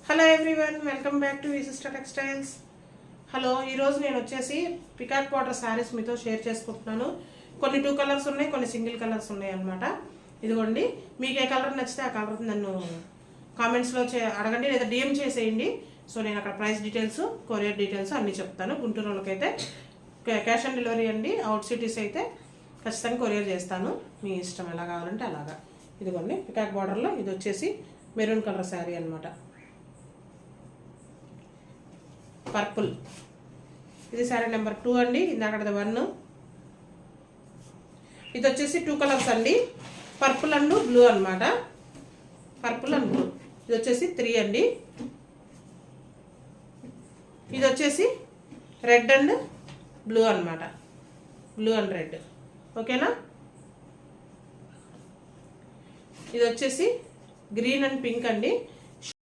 Hello everyone, welcome back to V sister textiles. Hello, ఈరోజు నేను వచ్చేసి పికాక్ బార్డర్ శారీస్ మీతో షేర్ చేసుకుంటున్నాను. కొన్ని 2 కలర్స్ ఉన్నాయి, కొన్ని సింగిల్ కలర్స్ ఉన్నాయి అనమాట. ఇదిగోండి, మీకు ఏ కలర్ నచ్చితే ఆ కలర్ నన్ను కామెంట్స్లో అడగండి లేదా డిఎం చేసేయండి. సో నేను అక్కడ ప్రైస్ డీటెయిల్స్, కొరియర్ డీటెయిల్స్ అన్నీ చెప్తాను. గుంటూరు వాళ్ళకైతే క్యాష్ ఆన్ డెలివరీ అండి. అవుట్ సిటీస్ అయితే ఖచ్చితంగా కొరియర్ చేస్తాను. మీ ఇష్టం ఎలా కావాలంటే అలాగా. ఇదిగోండి, పికాక్ బార్డర్లో ఇది వచ్చేసి మెరూన్ కలర్ శారీ అనమాట. పర్పుల్, ఇది శారీ నెంబర్ 2 అండి. ఇందాకది 1. ఇది వచ్చేసి 2 కలర్స్ అండి, పర్పుల్ అండ్ బ్లూ అనమాట. Purple and blue. ఇది వచ్చేసి 3 అండి. ఇది వచ్చేసి రెడ్ అండ్ బ్లూ అనమాట. బ్లూ అండ్ రెడ్, ఓకేనా. ఇది వచ్చేసి గ్రీన్ అండ్ పింక్ అండి.